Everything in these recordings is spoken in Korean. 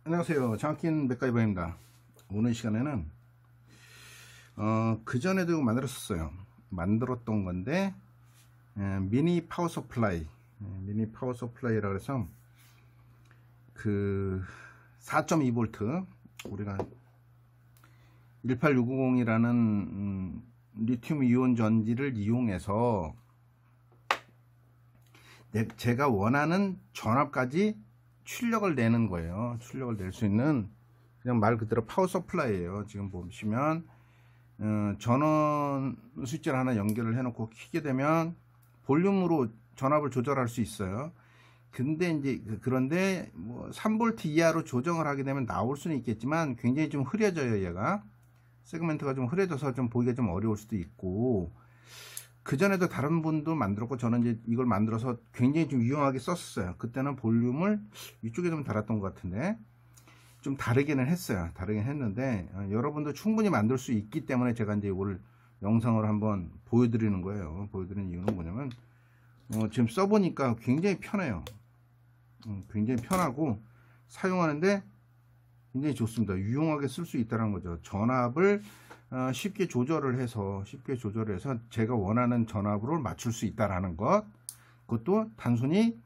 안녕하세요. 장학긴 맥가이버입니다. 오늘 시간에는 그 전에도 만들었었어요. 만들었던 건데 미니 파워 서플라이, 미니 파워 서플라이라 해서 그 4.2V 우리가 18690이라는 리튬 이온 전지를 이용해서 제가 원하는 전압까지 출력을 내는 거예요. 출력을 낼 수 있는 그냥 말 그대로 파워 서플라이예요. 지금 보시면 전원 스위치를 하나 연결을 해놓고 켜게 되면 볼륨으로 전압을 조절할 수 있어요. 근데 이제 그런데 뭐 3V 이하로 조정을 하게 되면 나올 수는 있겠지만 굉장히 좀 흐려져요. 얘가 세그멘트가 좀 흐려져서 좀 보기가 좀 어려울 수도 있고, 그 전에도 다른 분도 만들었고 저는 이제 이걸 만들어서 굉장히 좀 유용하게 썼었어요. 그때는 볼륨을 이쪽에 좀 달았던 것 같은데 좀 다르게는 했어요. 다르게 했는데 여러분도 충분히 만들 수 있기 때문에 제가 이제 이걸 영상으로 한번 보여드리는 거예요. 보여드리는 이유는 뭐냐면 지금 써보니까 굉장히 편해요. 굉장히 편하고 사용하는데 굉장히 좋습니다. 유용하게 쓸 수 있다는 거죠. 전압을 쉽게 조절을 해서 제가 원하는 전압으로 맞출 수 있다라는 것, 그것도 단순히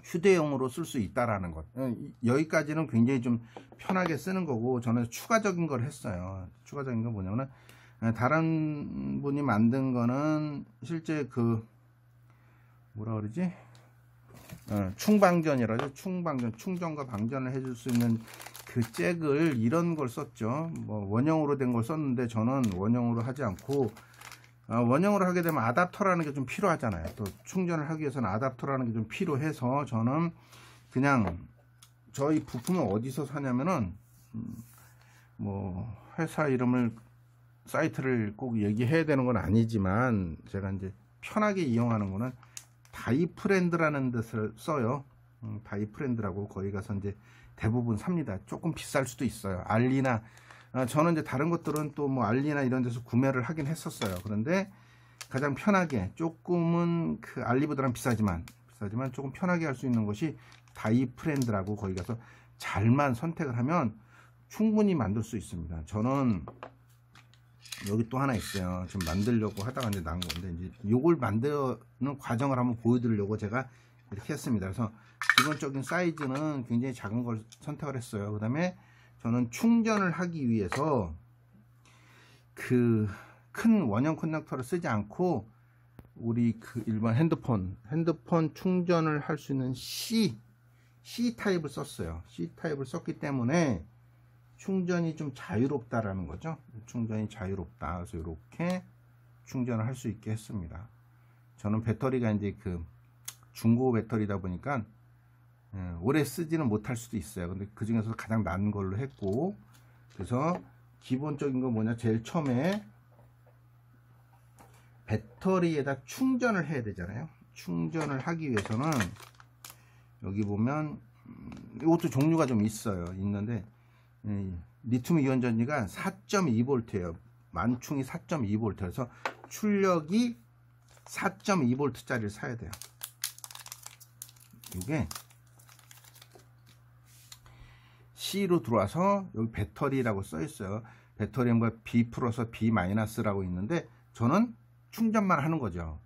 휴대용으로 쓸 수 있다라는 것. 여기까지는 굉장히 좀 편하게 쓰는 거고, 저는 추가적인 걸 했어요. 추가적인 건 뭐냐면 다른 분이 만든 거는 실제 그 뭐라 그러지? 충방전이라죠. 충전과 방전을 해줄 수 있는 그 잭을 이런 걸 썼죠. 뭐 원형으로 된 걸 썼는데 저는 원형으로 하지 않고 원형으로 하게 되면 아답터라는 게 좀 필요하잖아요. 또 충전을 하기 위해서는 아답터라는 게 좀 필요해서 저는 그냥 저희 부품을 어디서 사냐면은 뭐 회사 이름을 사이트를 꼭 얘기해야 되는 건 아니지만 제가 이제 편하게 이용하는 거는 다이프렌드라는 데서 써요. 다이프렌드라고 거기 가서 이제 대부분 삽니다. 조금 비쌀 수도 있어요. 알리나 저는 이제 다른 것들은 또 뭐 알리나 이런 데서 구매를 하긴 했었어요. 그런데 가장 편하게, 조금은 그 알리보다는 비싸지만 조금 편하게 할 수 있는 것이 다이프렌드라고 거기 가서 잘만 선택을 하면 충분히 만들 수 있습니다. 저는 여기 또 하나 있어요. 지금 만들려고 하다가 이제 나온 건데, 이제 요걸 만드는 과정을 한번 보여드리려고 제가 이렇게 했습니다. 그래서 기본적인 사이즈는 굉장히 작은 걸 선택을 했어요. 그 다음에 저는 충전을 하기 위해서 그 큰 원형 커넥터를 쓰지 않고 우리 그 일반 핸드폰 충전을 할 수 있는 C 타입을 썼어요. C 타입을 썼기 때문에 충전이 좀 자유롭다라는 거죠. 충전이 자유롭다. 그래서 이렇게 충전을 할 수 있게 했습니다. 저는 배터리가 이제 그 중고 배터리다 보니까 오래 쓰지는 못할 수도 있어요. 근데 그 중에서 가장 나은 걸로 했고, 그래서 기본적인 거 뭐냐, 제일 처음에 배터리에다 충전을 해야 되잖아요. 충전을 하기 위해서는 여기 보면 이것도 종류가 좀 있는데 리튬 이온 전지가 4.2V예요. 만충이 4.2V. 그래서 출력이 4.2V 짜리를 사야 돼요. 이게 C로 들어와서 여기 배터리라고 써 있어요. 배터리는 뭐 B 플러스 B 마이너스라고 있는데 저는 충전만 하는 거죠.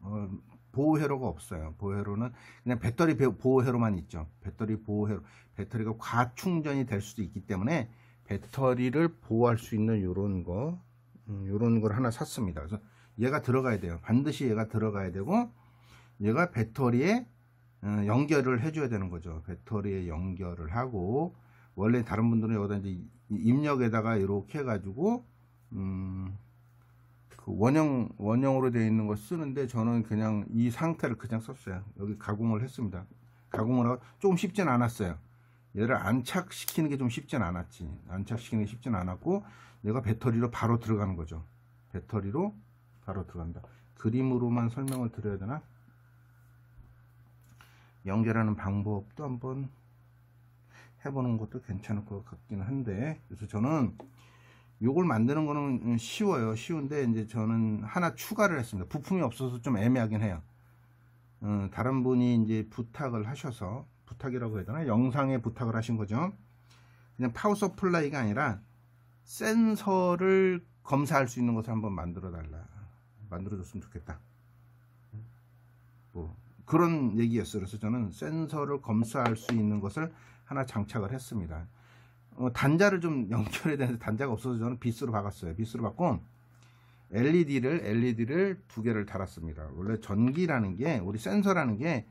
보호 회로가 없어요. 보호 회로는 그냥 배터리 보호 회로만 있죠. 배터리 보호 회로, 배터리가 과충전이 될 수도 있기 때문에 배터리를 보호할 수 있는 요런 걸 하나 샀습니다. 그래서 얘가 들어가야 돼요. 반드시 얘가 들어가야 되고, 얘가 배터리에 연결을 해줘야 되는 거죠. 배터리에 연결을 하고, 원래 다른 분들은 여기다 이제 입력에다가 이렇게 해가지고 그 원형으로 되어 있는 거 쓰는데 저는 그냥 이 상태를 그냥 썼어요. 여기 가공을 했습니다. 가공을 하고 조금 쉽진 않았어요. 얘를 안착시키는 게 좀 쉽진 않았지. 안착시키는 게 쉽진 않았고, 얘가 배터리로 바로 들어가는 거죠. 배터리로 바로 들어간다. 그림으로만 설명을 드려야 되나? 연결하는 방법도 한번 해보는 것도 괜찮을 것 같긴 한데, 그래서 저는 요걸 만드는 거는 쉬워요. 쉬운데 이제 저는 하나 추가를 했습니다. 부품이 없어서 좀 애매하긴 해요. 다른 분이 이제 부탁을 하셔서, 부탁이라고 해야 되나? 영상에 부탁을 하신 거죠. 그냥 파워 서플라이가 아니라 센서를 검사할 수 있는 것을 한번 만들어 줬으면 좋겠다. 뭐 그런 얘기였어요. 그래서 저는 센서를 검사할 수 있는 것을 하나 장착을 했습니다. 단자를 좀 연결해야 되는데 단자가 없어서 저는 빗으로 박았어요. 빗으로 박고 LED를 두 개를 달았습니다. 원래 전기라는 게, 우리 센서라는 게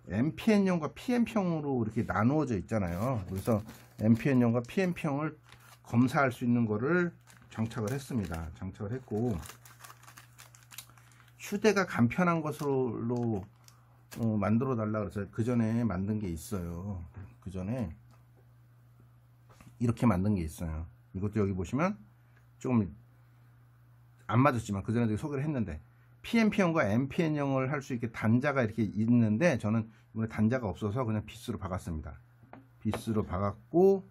NPN형과 PNP형으로 이렇게 나누어져 있잖아요. 그래서 NPN형과 PNP형을 검사할 수 있는 거를 장착을 했습니다. 장착을 했고, 휴대가 간편한 것으로 만들어 달라 그래서 그 전에 만든 게 있어요. 그 전에 이렇게 만든 게 있어요. 이것도 여기 보시면 조금 안 맞았지만 그 전에 소개를 했는데, PNP형과 NPN형을 할 수 있게 단자가 이렇게 있는데, 저는 이번에 단자가 없어서 그냥 빗으로 박았습니다. 빗으로 박았고,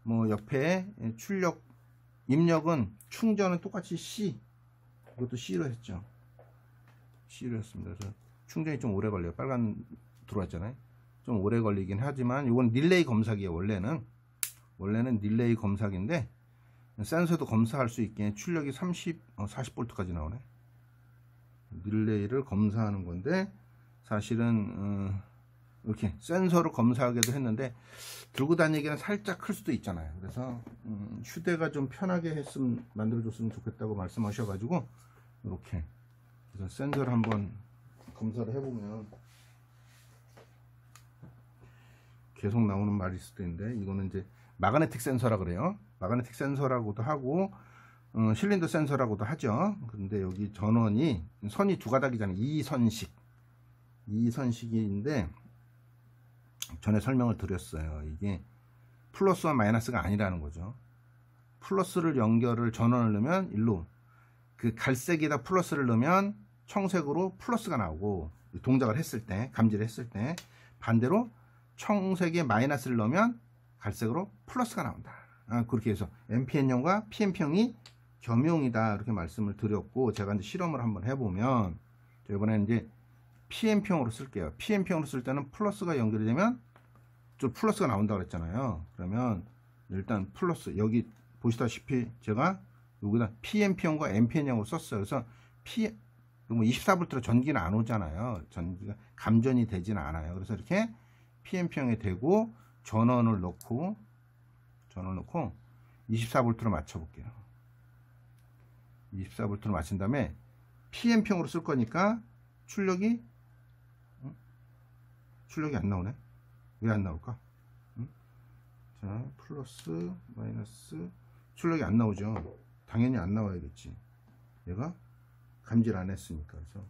뭐 옆에 출력 입력은, 충전은 똑같이 C, 이것도 C로 했죠. C로 했습니다. 그래서 충전이 좀 오래 걸려요. 빨간 들어왔잖아요. 좀 오래 걸리긴 하지만 이건 릴레이 검사기예요. 원래는 릴레이 검사기인데, 센서도 검사할 수 있게 출력이 40V까지 나오네. 릴레이를 검사하는 건데, 사실은 이렇게 센서를 검사하기도 했는데 들고 다니기는 살짝 클 수도 있잖아요. 그래서 휴대가 좀 편하게 만들어줬으면 좋겠다고 말씀하셔가지고 이렇게, 그래서 센서를 한번 검사를 해보면 계속 나오는 말이 있을 텐데, 이거는 이제 마그네틱 센서라 그래요. 마그네틱 센서라고도 하고 실린더 센서라고도 하죠. 근데 여기 전원이, 선이 두 가닥이잖아요. 이선식인데 전에 설명을 드렸어요. 이게 플러스와 마이너스가 아니라는 거죠. 플러스를 전원을 넣으면 일로, 그 갈색에다 플러스를 넣으면 청색으로 플러스가 나오고, 동작을 했을 때, 감지를 했을 때, 반대로 청색에 마이너스를 넣으면 갈색으로 플러스가 나온다. 그렇게 해서 NPN형과 PNP형이 겸용이다, 이렇게 말씀을 드렸고, 제가 이제 실험을 한번 해보면, 이번에는 이제 PNP형으로 쓸게요. PNP형으로 쓸 때는 플러스가 연결이 되면 좀 플러스가 나온다고 그랬잖아요. 그러면 일단 플러스, 여기 보시다시피 제가 여기다 PNP형과 NPN형으로 썼어요. 그래서 24V로 전기는 안 오잖아요. 전기가 감전이 되지는 않아요. 그래서 이렇게 PNP형에 대고 전원을 넣고 24V로 맞춰볼게요. 24V로 맞춘 다음에 PNP형으로 쓸 거니까 출력이 안 나오네. 왜 안 나올까? 자, 플러스 마이너스, 출력이 안 나오죠. 당연히 안 나와야겠지. 얘가 감지를 안 했으니까. 그래서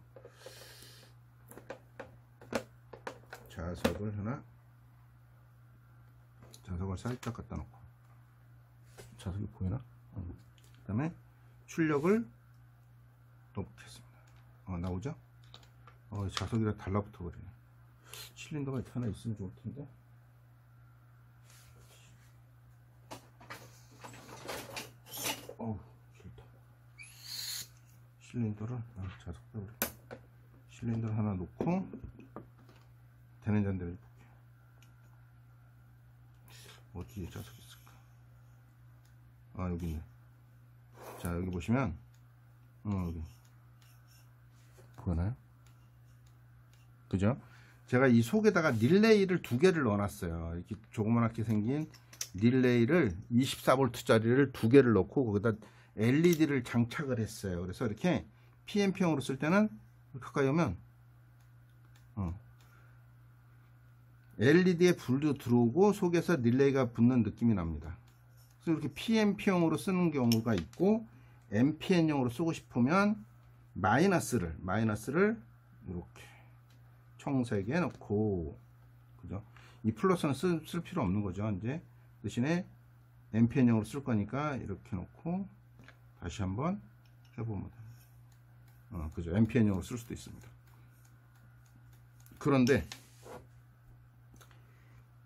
자석을 살짝 갖다 놓고, 자석이 보이나? 그 다음에 출력을 넣겠습니다. 나오죠? 자석이랑 달라붙어 버리네. 실린더가 이렇게 하나 있으면 좋을 텐데. 싫다. 실린더를, 자석 빼버려. 실린더를 하나 놓고 되는 잔대를 볼게요. 어디에 자석이 있을까? 여기 있네. 자, 여기 보시면 여기 보이나요? 그죠? 제가 이 속에다가 릴레이를 두 개를 넣어놨어요. 이렇게 조그맣게 생긴 릴레이를 24V짜리를 두 개를 넣고 거기다 LED를 장착을 했어요. 그래서 이렇게 PNP형으로 쓸 때는 가까이 오면 LED에 불도 들어오고 속에서 릴레이가 붙는 느낌이 납니다. 그래서 이렇게 PNP형으로 쓰는 경우가 있고, NPN형으로 쓰고 싶으면 마이너스를 이렇게 청색에 넣고, 그죠? 이 플러스는 쓸 필요 없는 거죠. 이제 대신에 NPN형으로 쓸 거니까 이렇게 놓고 다시 한번 해보면 됩니다. 그죠? NPN형으로 쓸 수도 있습니다. 그런데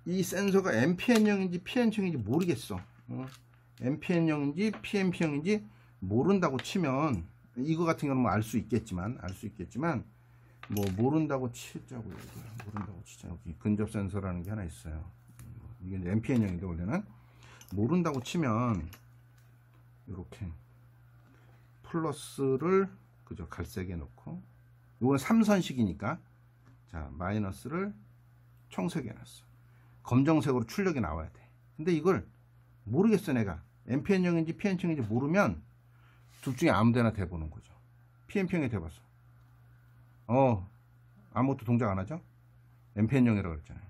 이 센서가 NPN형인지 PNP형인지 모르겠어. NPN형인지 PNP형인지 모른다고 치면, 이거 같은 경우는 뭐 알 수 있겠지만 뭐 모른다고 치자고, 모른다고 치자. 여기 근접 센서라는 게 하나 있어요. 이게 NPN형인데 원래는 모른다고 치면 이렇게 플러스를 그죠 갈색에 놓고, 이건 3선식이니까 자 마이너스를 청색에 놨어. 검정색으로 출력이 나와야 돼. 근데 이걸 모르겠어. 내가 NPN형인지 PN형인지 모르면 둘 중에 아무 데나 대보는 거죠. PN형에 대봤어. 아무것도 동작 안 하죠. NPN형이라고 그랬잖아요.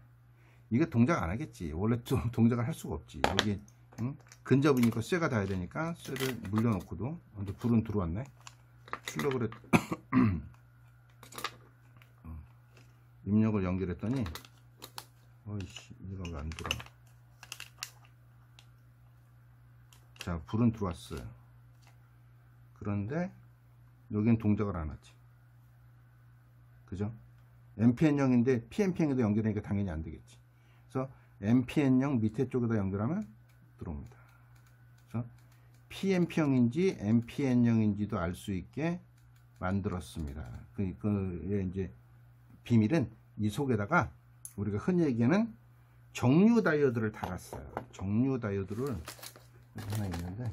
이게 동작 안 하겠지. 원래 좀 동작을 할 수가 없지. 여기 근접이니까 쇠가 닿아야 되니까 쇠를 물려놓고도. 근데 불은 들어왔네. 출력을 했 입력을 연결했더니 어이씨 이거 왜 안 들어. 자 불은 들어왔어요. 그런데 여긴 동작을 안 하지. 그죠? NPN형인데 PNP형에도 연결하니까 당연히 안 되겠지. 그래서 NPN형 밑에 쪽에다 연결하면 들어옵니다. 그래서 PNP형인지 NPN형인지도 알 수 있게 만들었습니다. 그 이제 비밀은 이 속에다가 우리가 흔히 얘기하는 정류 다이오드를 달았어요. 정류 다이오드를 여기 하나 있는데,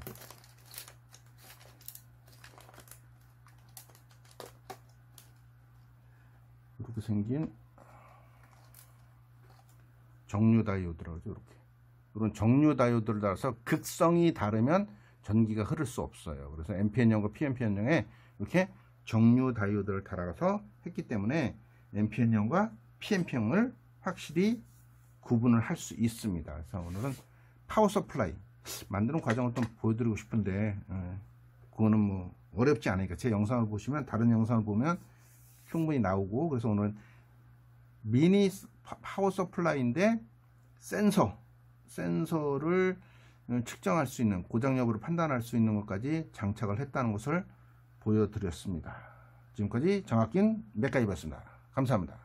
이렇게 생긴 정류 다이오드라고 하죠. 이렇게 이런 정류 다이오드를 달아서 극성이 다르면 전기가 흐를 수 없어요. 그래서 NPN형과 PNPN형에 이렇게 정류 다이오드를 달아서 했기 때문에 NPN형과 PNP형을 확실히 구분을 할 수 있습니다. 그래서 오늘은 파워 서플라이 만드는 과정을 좀 보여드리고 싶은데 그거는 뭐 어렵지 않으니까 제 영상을 보시면, 다른 영상을 보면 충분히 나오고. 그래서 오늘은 미니 파워 서플라이인데 센서를 측정할 수 있는, 고장 여부를 판단할 수 있는 것까지 장착을 했다는 것을 보여드렸습니다. 지금까지 정학긴 맥가이버였습니다. 감사합니다.